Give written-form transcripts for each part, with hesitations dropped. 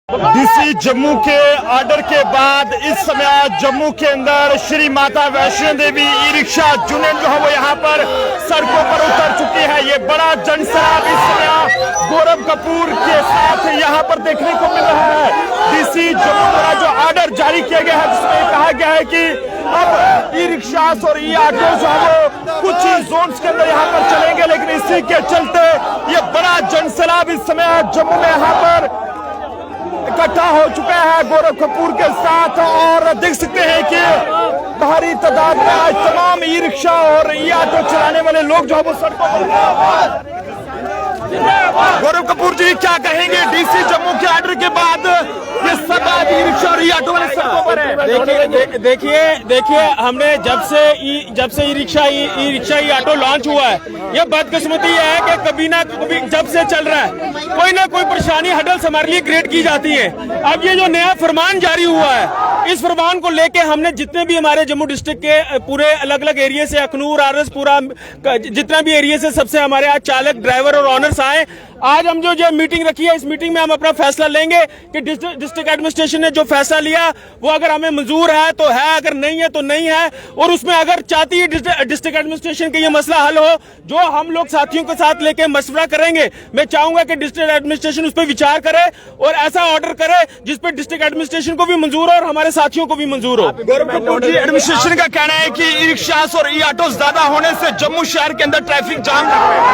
DC Jammu के order के बाद इस समय जम्मू के अंदर Shri Mata Vaishno Devi e rickshaw union जो है वो यहाँ पर सड़कों पर उतर चुकी है। ये बड़ा जनसराब इस समय गौरव कपूर के साथ यहाँ पर देखने को मिल रहा है। डीसी जम्मू द्वारा जो ऑर्डर जारी किया गया है जिसमें कहा गया है कि अब ई रिक्शा और ई ऑटो जो है वो कुछ ही जोन्स के अंदर यहाँ पर चलेंगे, लेकिन इसी के चलते ये बड़ा जनसराब इस समय जम्मू में यहाँ पर इकट्ठा हो चुका है गौरव कपूर के साथ। और देख सकते हैं कि भारी तादाद में आज तमाम ई रिक्शा और ई ऑटो चलाने वाले लोग जो है वो सड़कों पर। गौरव कपूर जी क्या कहेंगे, डीसी जम्मू के ऑर्डर के बाद ये सब आज ई रिक्शा और ई ऑटो वाले सड़कों पर है। देखिए हमने जब से ई रिक्शा ई ऑटो लॉन्च हुआ है, ये बदकिस्मती है कि कभी ना कभी जब से चल रहा है कोई ना कोई परेशानी हडल्स हमारे लिए क्रिएट की जाती है। अब ये जो नया फरमान जारी हुआ है, इस फरमान को लेके हमने जितने भी हमारे जम्मू डिस्ट्रिक्ट के पूरे अलग अलग एरिया से अखनूर आरएस पूरा जितना भी एरिया से सबसे हमारे आज चालक ड्राइवर और ऑनर्स आए। आज हम जो मीटिंग रखी है, इस मीटिंग में हम अपना फैसला लेंगे कि डिस्ट्रिक्ट एडमिनिस्ट्रेशन ने जो फैसला लिया वो अगर हमें मंजूर है तो है, अगर नहीं है तो नहीं है। और उसमें अगर चाहती है डिस्ट्रिक्ट एडमिनिस्ट्रेशन का ये मसला हल हो, जो हम लोग साथियों के साथ लेके मशवरा करेंगे। मैं चाहूंगा कि डिस्ट्रिक्ट एडमिनिस्ट्रेशन उस पर विचार करे और ऐसा ऑर्डर करे जिसपे डिस्ट्रिक्ट एडमिनिस्ट्रेशन को भी मंजूर हो और हमारे साथियों को भी मंजूर हो। एडमिनिस्ट्रेशन का कहना है कि ई रिक्शा और ई ऑटो ज्यादा होने से जम्मू शहर के अंदर ट्रैफिक जाम।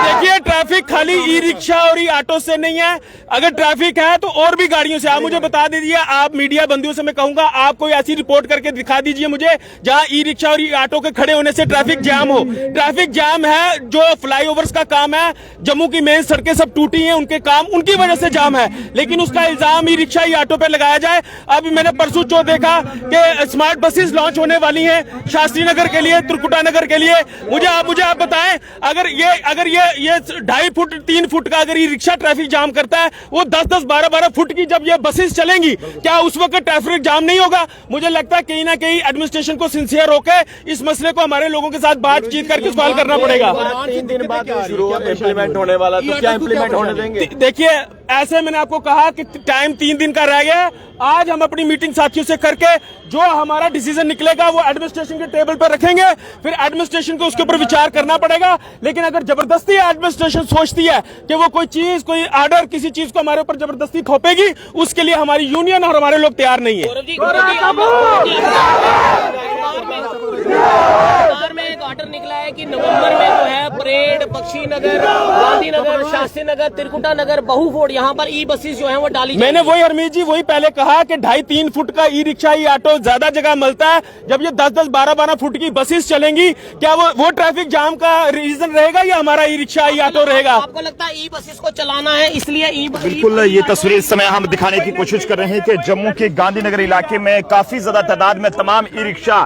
देखिए ट्रैफिक खाली ई रिक्शा और ई ऑटो से नहीं है, अगर ट्रैफिक है तो और भी गाड़ियों से। आप मुझे बता दीजिए, आप मीडिया बंधुओं से मैं कहूंगा आप कोई ऐसी रिपोर्ट करके दिखा दीजिए मुझे जहां ई रिक्शा और ई ऑटो के खड़े होने से ट्रैफिक जाम हो। ट्रैफिक जाम है जो फ्लाईओवर्स का काम है, जम्मू की मेन सड़कें सब टूटी हैं, उनके काम उनकी वजह से जाम है, लेकिन उसका इल्जाम ई रिक्शा ई ऑटो पे लगाया जाए। अभी मैंने परसों चौथ देखा कि स्मार्ट बसेस लॉन्च होने वाली हैं शास्त्री नगर के लिए, त्रिकुटा नगर के लिए। मुझे आप बताएं, अगर ये 2.5 फुट 3 फुट का अगर ई रिक्शा ट्रैफिक जाम करता है, वो 10-10 12-12 फुट की जब ये बसेस चलेंगी, क्या उस वक्त ट्रैफिक जाम नहीं होगा? मुझे लगता है कहीं ना कहीं एडमिनिस्ट्रेशन को सिंसियर होकर इस मसले को हमारे लोगों के साथ बातचीत करके सॉल्व करना पड़ेगा। 3 दिन बाद शुरू इम्प्लीमेंट होने वाला, तो क्या इम्प्लीमेंट होने देंगे? देखिए ऐसे मैंने आपको कहा कि टाइम 3 दिन का रह गया। आज हम अपनी मीटिंग साथियों से करके जो हमारा डिसीजन निकलेगा वो एडमिनिस्ट्रेशन के टेबल पर रखेंगे, फिर एडमिनिस्ट्रेशन को उसके ऊपर विचार करना पड़ेगा। लेकिन अगर जबरदस्ती एडमिनिस्ट्रेशन सोचती है कि वो कोई चीज कोई ऑर्डर किसी चीज को हमारे ऊपर जबरदस्ती थोपेगी, उसके लिए हमारी यूनियन और हमारे लोग तैयार नहीं है। में एक ऑर्डर निकला है कि नवंबर में जो है परेड, बख्शी नगर, गांधीनगर, शास्त्री नगर, त्रिकुटा नगर, बहुफोर्ड यहाँ पर ई बसेस जो है वो डाली। मैंने वही हरमीत जी वही पहले कहा कि 2.5-3 फुट का ई रिक्शा ई ऑटो ज्यादा जगह मिलता है। जब ये 10-10 12-12 फुट की बसेस चलेंगी, क्या वो ट्रैफिक जाम का रीजन रहेगा या हमारा ई रिक्शा ई ऑटो रहेगा? आपको लगता है ई बसेस को चलाना है इसलिए बिल्कुल ये तस्वीर इस समय हम दिखाने की कोशिश कर रहे हैं कि जम्मू के गांधीनगर इलाके में काफी ज्यादा तादाद में तमाम ई रिक्शा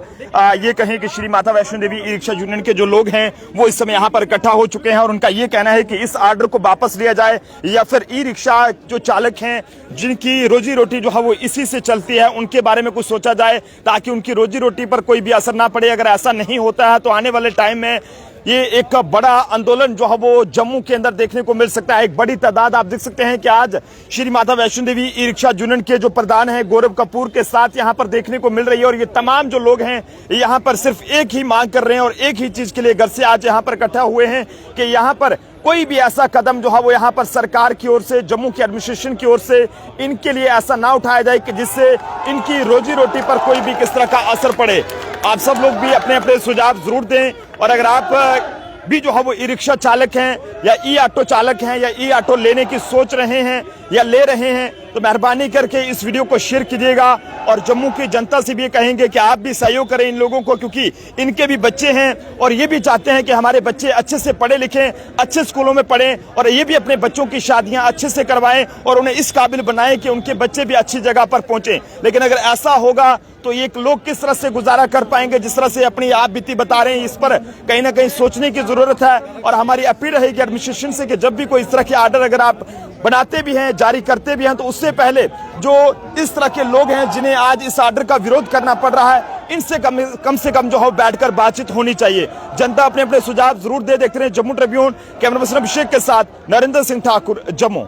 ये कहें कि Shri Mata Vaishno Devi e rickshaw union के जो लोग हैं वो इस समय यहाँ पर इकट्ठा हो चुके हैं और उनका ये कहना है कि इस ऑर्डर को वापस लिया जाए या फिर ई रिक्शा जो चालक हैं जिनकी रोजी रोटी जो है वो इसी से चलती है उनके बारे में कुछ सोचा जाए ताकि उनकी रोजी रोटी पर कोई भी असर ना पड़े। अगर ऐसा नहीं होता है तो आने वाले टाइम में ये एक बड़ा आंदोलन जो है वो जम्मू के अंदर देखने को मिल सकता है। एक बड़ी तादाद आप देख सकते हैं कि आज Shri Mata Vaishno Devi e rickshaw union के जो प्रधान हैं गौरव कपूर के साथ यहाँ पर देखने को मिल रही है और ये तमाम जो लोग हैं यहाँ पर सिर्फ एक ही मांग कर रहे हैं और एक ही चीज के लिए घर से आज यहाँ पर इकट्ठा हुए हैं कि यहाँ पर कोई भी ऐसा कदम जो है वो यहाँ पर सरकार की ओर से, जम्मू की एडमिनिस्ट्रेशन की ओर से इनके लिए ऐसा ना उठाया जाए कि जिससे इनकी रोजी रोटी पर कोई भी किस तरह का असर पड़े। आप सब लोग भी अपने अपने सुझाव जरूर दें और अगर आप भी जो है वो ई रिक्शा चालक हैं या ई ऑटो चालक हैं या ई ऑटो लेने की सोच रहे हैं या ले रहे हैं तो मेहरबानी करके इस वीडियो को शेयर कीजिएगा और जम्मू की जनता से भी कहेंगे कि आप भी सहयोग करें इन लोगों को, क्योंकि इनके भी बच्चे हैं और ये भी चाहते हैं कि हमारे बच्चे अच्छे से पढ़े लिखें, अच्छे स्कूलों में पढ़ें और ये भी अपने बच्चों की शादियां अच्छे से करवाएं और उन्हें इस काबिल बनाएं कि उनके बच्चे भी अच्छी जगह पर पहुंचे। लेकिन अगर ऐसा होगा तो ये लोग किस तरह से गुजारा कर पाएंगे जिस तरह से अपनी आप बीती बता रहे हैं, इस पर कहीं ना कहीं सोचने की जरूरत है। और हमारी अपील रहेगी एडमिनिस्ट्रेशन से कि जब भी कोई इस तरह के ऑर्डर अगर आप बनाते भी हैं, जारी करते भी हैं, तो उससे पहले जो इस तरह के लोग हैं जिन्हें आज इस ऑर्डर का विरोध करना पड़ रहा है, इनसे कम से कम जो है बैठकर बातचीत होनी चाहिए। जनता अपने अपने सुझाव जरूर दे। देखते रहे जम्मू ट्रिब्यून। कैमरा पर्सन अभिषेक के साथ नरेंद्र सिंह ठाकुर, जम्मू।